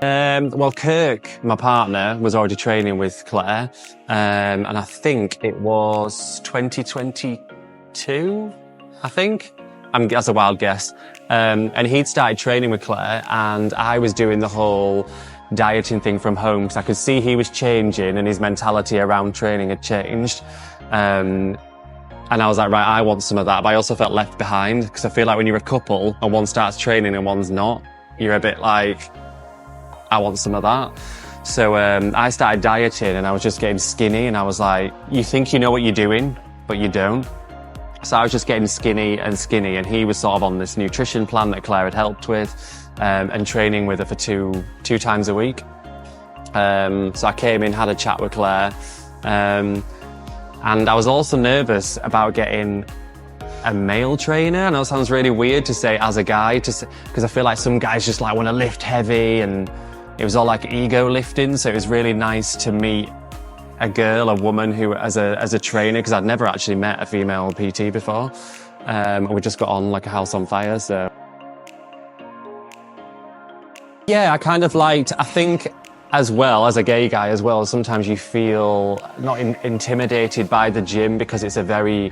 Well, Kirk, my partner, was already training with Claire, and I think it was 2022, I think. That's a wild guess. And he'd started training with Claire, and I was doing the whole dieting thing from home because I could see he was changing and his mentality around training had changed. And I was like, right, I want some of that. But I also felt left behind because I feel like when you're a couple and one starts training and one's not, you're a bit like, I want some of that. So I started dieting and I was just getting skinny, and I was like, you think you know what you're doing, but you don't. So I was just getting skinny, and he was sort of on this nutrition plan that Claire had helped with, and training with her for two times a week. So I came in, had a chat with Claire, and I was also nervous about getting a male trainer. I know it sounds really weird to say as a guy, because I feel like some guys just like want to lift heavy, and it was all like ego lifting. So it was really nice to meet a girl, a woman who, as a trainer, because I'd never actually met a female PT before. And we just got on like a house on fire, so. Yeah, I kind of liked, I think, as well, as a gay guy as well, sometimes you feel not intimidated by the gym because it's a very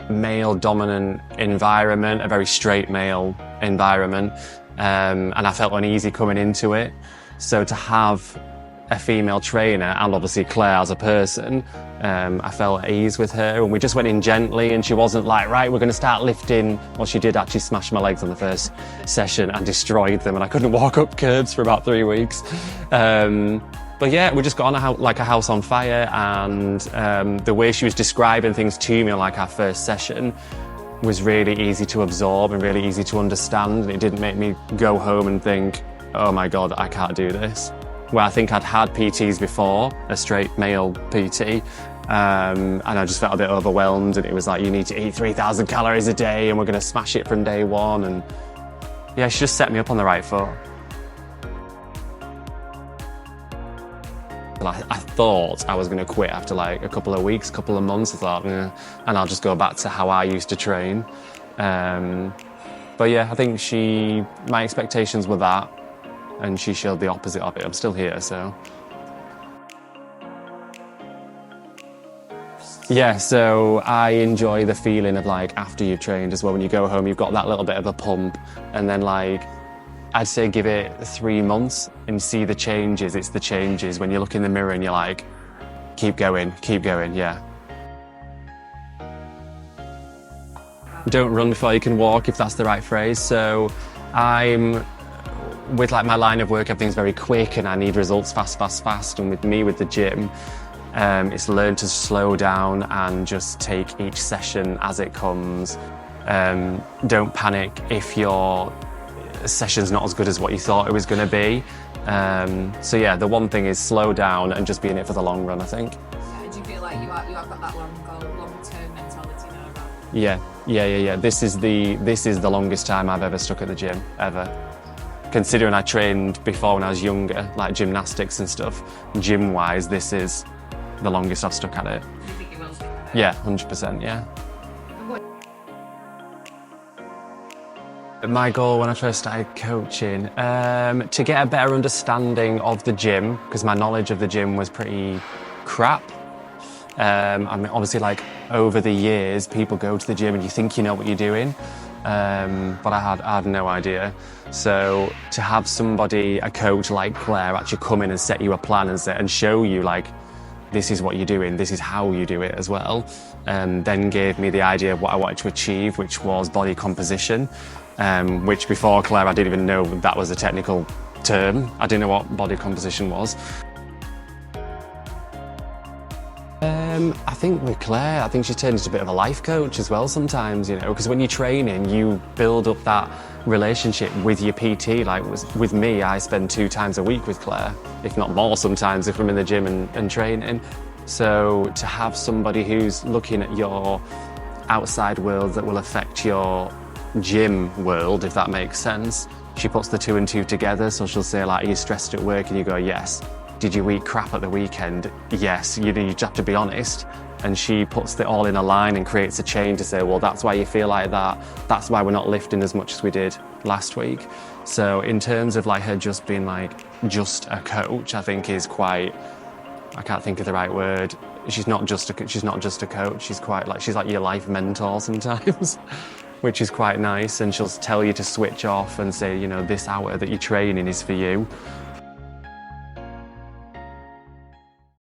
male-dominant environment, a very straight male environment, and I felt uneasy coming into it. So to have a female trainer, and obviously Claire as a person, I felt at ease with her, and we just went in gently, and she wasn't like, right, we're going to start lifting. Well, she did actually smash my legs on the first session and destroyed them, and I couldn't walk up curbs for about 3 weeks. But yeah, we just got on like a house on fire, and the way she was describing things to me on like our first session was really easy to absorb and really easy to understand, and it didn't make me go home and think, oh my God, I can't do this. Where I think I'd had PTs before, a straight male PT, and I just felt a bit overwhelmed, and it was like, you need to eat 3,000 calories a day and we're going to smash it from day one. And yeah, she just set me up on the right foot. I thought I was going to quit after like a couple of weeks, couple of months. I thought, and I'll just go back to how I used to train. But yeah, I think my expectations were that, and she showed the opposite of it. I'm still here, so. Yeah, so I enjoy the feeling of like after you've trained as well, when you go home, you've got that little bit of a pump, and then like, I'd say give it 3 months and see the changes. It's the changes when you look in the mirror and you're like, keep going, yeah. Don't run before you can walk, if that's the right phrase. So with like my line of work, everything's very quick and I need results fast. And with me, with the gym, it's learn to slow down and just take each session as it comes. Don't panic if your session's not as good as what you thought it was going to be. So yeah, the one thing is slow down and just be in it for the long run, I think. Do you feel like you have got that long-term mentality now about? Yeah. This is the longest time I've ever stuck at the gym, ever. Considering I trained before when I was younger, like gymnastics and stuff, gym-wise, this is the longest I've stuck at it. Do you think you will stick at it? Yeah, 100%, yeah. My goal when I first started coaching, to get a better understanding of the gym, because my knowledge of the gym was pretty crap. I mean, obviously, like over the years, people go to the gym and you think you know what you're doing, but I had no idea. So to have somebody, a coach like Claire, actually come in and set you a plan and show you like, this is what you're doing, this is how you do it as well, then gave me the idea of what I wanted to achieve, which was body composition. Which before Claire, I didn't even know that was a technical term. I didn't know what body composition was. I think with Claire, I think she turned into a bit of a life coach as well sometimes, you know, because when you're training, you build up that relationship with your PT. Like with me, I spend 2 times a week with Claire, if not more sometimes if I'm in the gym and training. So to have somebody who's looking at your outside world that will affect your gym world, if that makes sense. She puts the 2 and 2 together, so she'll say like, are you stressed at work? And you go, yes. Did you eat crap at the weekend? Yes. You just have to be honest. And she puts it all in a line and creates a chain to say, well, that's why you feel like that. That's why we're not lifting as much as we did last week. So in terms of like her just being like just a coach, I think is quite, I can't think of the right word. She's not just a coach. She's like your life mentor sometimes, which is quite nice. And she'll tell you to switch off and say, you know, this hour that you're training is for you.